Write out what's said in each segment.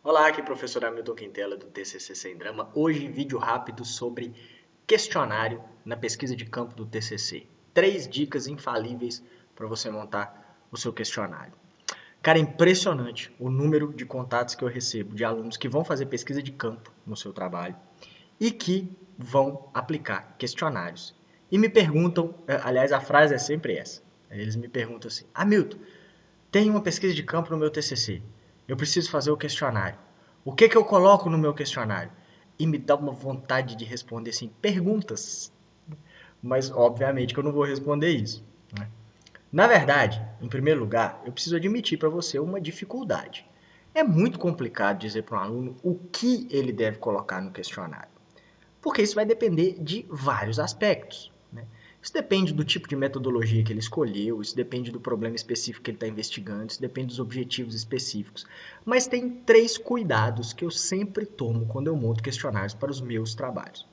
Olá, aqui é o professor Hamilton Quintela do TCC Sem Drama. Hoje, vídeo rápido sobre questionário na pesquisa de campo do TCC. 3 dicas infalíveis para você montar o seu questionário. Cara, é impressionante o número de contatos que eu recebo de alunos que vão fazer pesquisa de campo no seu trabalho e que vão aplicar questionários. E me perguntam, aliás, a frase é sempre essa. Eles me perguntam assim: Hamilton, tenho uma pesquisa de campo no meu TCC. Eu preciso fazer o questionário. O que eu coloco no meu questionário? E me dá uma vontade de responder assim, perguntas. Mas, obviamente, que eu não vou responder isso. Né? Na verdade, em primeiro lugar, eu preciso admitir para você uma dificuldade. É muito complicado dizer para um aluno o que ele deve colocar no questionário, porque isso vai depender de vários aspectos. Né? Isso depende do tipo de metodologia que ele escolheu, isso depende do problema específico que ele está investigando, isso depende dos objetivos específicos. Mas tem 3 cuidados que eu sempre tomo quando eu monto questionários para os meus trabalhos.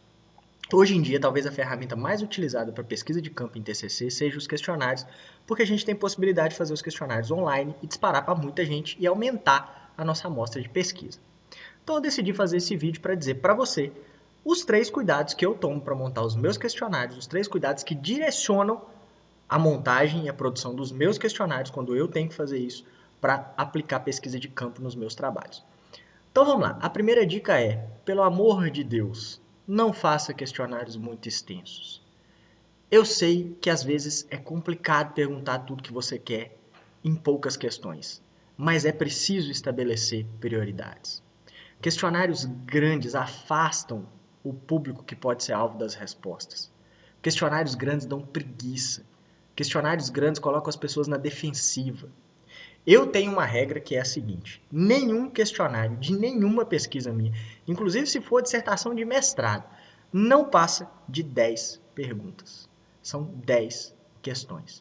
Hoje em dia, talvez a ferramenta mais utilizada para pesquisa de campo em TCC seja os questionários, porque a gente tem possibilidade de fazer os questionários online e disparar para muita gente e aumentar a nossa amostra de pesquisa. Então eu decidi fazer esse vídeo para dizer para você os 3 cuidados que eu tomo para montar os meus questionários, os 3 cuidados que direcionam a montagem e a produção dos meus questionários quando eu tenho que fazer isso para aplicar pesquisa de campo nos meus trabalhos. Então vamos lá. A primeira dica é, pelo amor de Deus, não faça questionários muito extensos. Eu sei que às vezes é complicado perguntar tudo que você quer em poucas questões, mas é preciso estabelecer prioridades. Questionários grandes afastam o público que pode ser alvo das respostas. Questionários grandes dão preguiça. Questionários grandes colocam as pessoas na defensiva. Eu tenho uma regra que é a seguinte: nenhum questionário de nenhuma pesquisa minha, inclusive se for dissertação de mestrado, não passa de 10 perguntas. São 10 questões.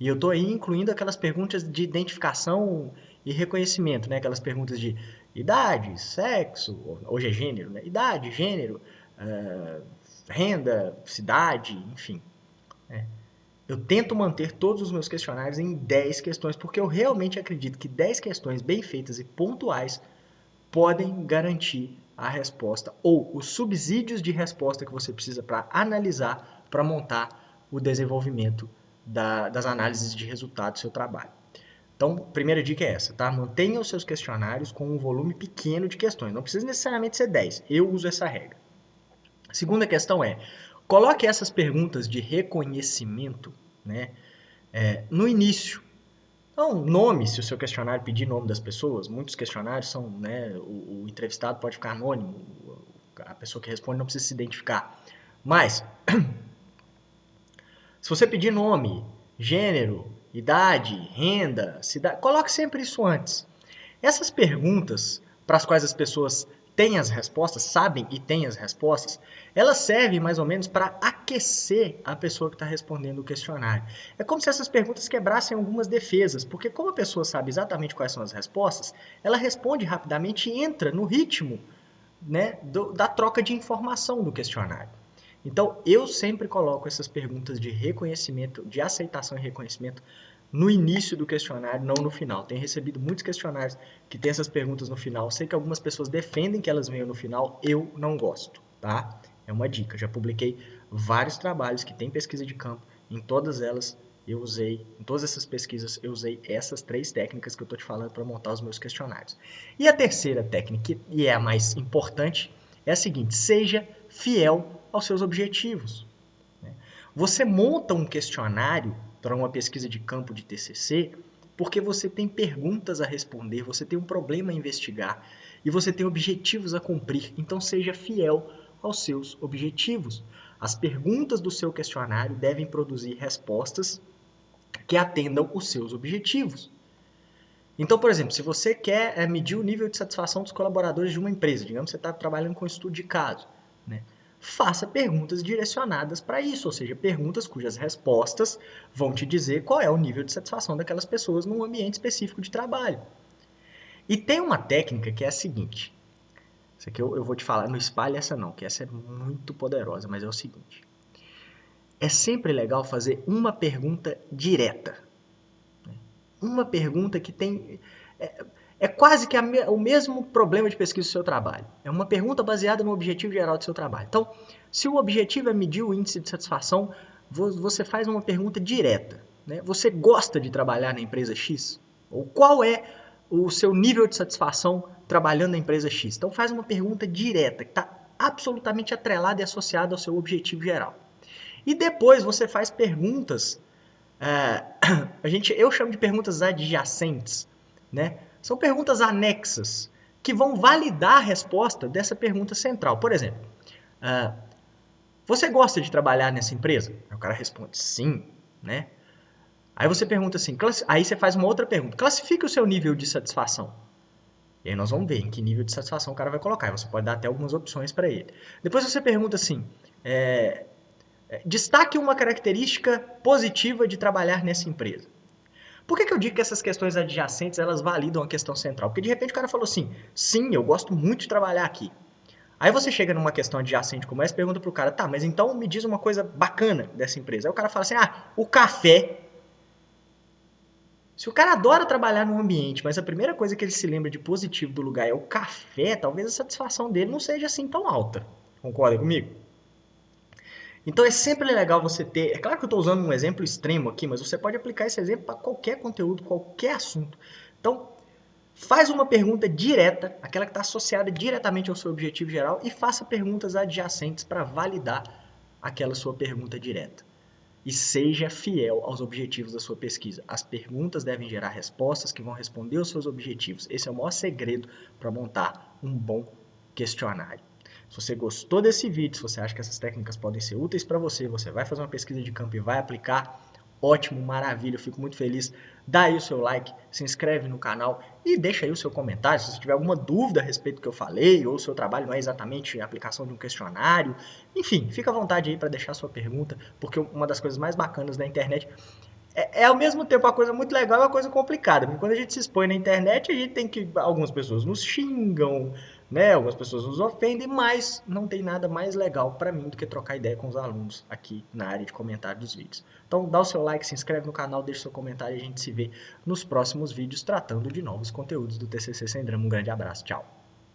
E eu estou aí incluindo aquelas perguntas de identificação e reconhecimento, né? Aquelas perguntas de idade, sexo, hoje é gênero, né? Idade, gênero, renda, cidade, enfim. Né? Eu tento manter todos os meus questionários em 10 questões, porque eu realmente acredito que 10 questões bem feitas e pontuais podem garantir a resposta ou os subsídios de resposta que você precisa para analisar, para montar o desenvolvimento das análises de resultado do seu trabalho. Então, primeira dica é essa, tá? Mantenha os seus questionários com um volume pequeno de questões. Não precisa necessariamente ser 10. Eu uso essa regra. A segunda questão é, coloque essas perguntas de reconhecimento, né, no início. Então, nome, se o seu questionário pedir nome das pessoas, muitos questionários são, né, o entrevistado pode ficar anônimo, a pessoa que responde não precisa se identificar. Mas, se você pedir nome, gênero, idade, renda, cidade, coloque sempre isso antes. Essas perguntas, para as quais as pessoas têm as respostas, sabem e têm as respostas, elas servem mais ou menos para aquecer a pessoa que está respondendo o questionário. É como se essas perguntas quebrassem algumas defesas, porque como a pessoa sabe exatamente quais são as respostas, ela responde rapidamente e entra no ritmo, né, da troca de informação do questionário. Então, eu sempre coloco essas perguntas de reconhecimento, de aceitação e reconhecimento no início do questionário, não no final. Tenho recebido muitos questionários que têm essas perguntas no final. Sei que algumas pessoas defendem que elas venham no final, eu não gosto, tá? É uma dica. Já publiquei vários trabalhos que têm pesquisa de campo. Em todas elas, em todas essas pesquisas, eu usei essas 3 técnicas que eu estou te falando para montar os meus questionários. E a terceira técnica, e é a mais importante, é a seguinte: seja fiel aos seus objetivos. Você monta um questionário para uma pesquisa de campo de TCC porque você tem perguntas a responder, você tem um problema a investigar e você tem objetivos a cumprir. Então seja fiel aos seus objetivos. As perguntas do seu questionário devem produzir respostas que atendam os seus objetivos. Então, por exemplo, se você quer medir o nível de satisfação dos colaboradores de uma empresa, digamos que você está trabalhando com estudo de caso, né? Faça perguntas direcionadas para isso, ou seja, perguntas cujas respostas vão te dizer qual é o nível de satisfação daquelas pessoas num ambiente específico de trabalho. E tem uma técnica que é a seguinte, isso aqui eu vou te falar, não espalhe essa não, que essa é muito poderosa, mas é o seguinte, é sempre legal fazer uma pergunta direta, uma pergunta que tem... é quase que o mesmo problema de pesquisa do seu trabalho. É uma pergunta baseada no objetivo geral do seu trabalho. Então, se o objetivo é medir o índice de satisfação, você faz uma pergunta direta, né? Você gosta de trabalhar na empresa X? Ou qual é o seu nível de satisfação trabalhando na empresa X? Então, faz uma pergunta direta, que está absolutamente atrelada e associada ao seu objetivo geral. E depois você faz perguntas, eu chamo de perguntas adjacentes, né? São perguntas anexas que vão validar a resposta dessa pergunta central. Por exemplo, você gosta de trabalhar nessa empresa? Aí o cara responde sim, né? Aí você pergunta assim, aí você faz uma outra pergunta, classifique o seu nível de satisfação. E aí nós vamos ver em que nível de satisfação o cara vai colocar. E você pode dar até algumas opções para ele. Depois você pergunta assim, destaque uma característica positiva de trabalhar nessa empresa. Por que eu digo que essas questões adjacentes elas validam a questão central? Porque de repente o cara falou assim, sim, eu gosto muito de trabalhar aqui. Aí você chega numa questão adjacente como essa e pergunta pro cara, tá, mas então me diz uma coisa bacana dessa empresa. Aí o cara fala assim, o café. Se o cara adora trabalhar num ambiente, mas a primeira coisa que ele se lembra de positivo do lugar é o café, talvez a satisfação dele não seja assim tão alta. Concorda comigo? Então é sempre legal você ter... É claro que eu estou usando um exemplo extremo aqui, mas você pode aplicar esse exemplo para qualquer conteúdo, qualquer assunto. Então, faz uma pergunta direta, aquela que está associada diretamente ao seu objetivo geral, e faça perguntas adjacentes para validar aquela sua pergunta direta. E seja fiel aos objetivos da sua pesquisa. As perguntas devem gerar respostas que vão responder aos seus objetivos. Esse é o maior segredo para montar um bom questionário. Se você gostou desse vídeo, se você acha que essas técnicas podem ser úteis para você, você vai fazer uma pesquisa de campo e vai aplicar, ótimo, maravilha, eu fico muito feliz. Dá aí o seu like, se inscreve no canal e deixa aí o seu comentário. Se você tiver alguma dúvida a respeito do que eu falei, ou o seu trabalho não é exatamente a aplicação de um questionário, enfim, fica à vontade aí para deixar a sua pergunta, porque uma das coisas mais bacanas da internet é ao mesmo tempo uma coisa muito legal e uma coisa complicada. Porque quando a gente se expõe na internet, a gente tem que... Algumas pessoas nos xingam, né? Algumas pessoas nos ofendem, mas não tem nada mais legal para mim do que trocar ideia com os alunos aqui na área de comentário dos vídeos. Então dá o seu like, se inscreve no canal, deixa o seu comentário e a gente se vê nos próximos vídeos tratando de novos conteúdos do TCC Sem Drama. Um grande abraço, tchau!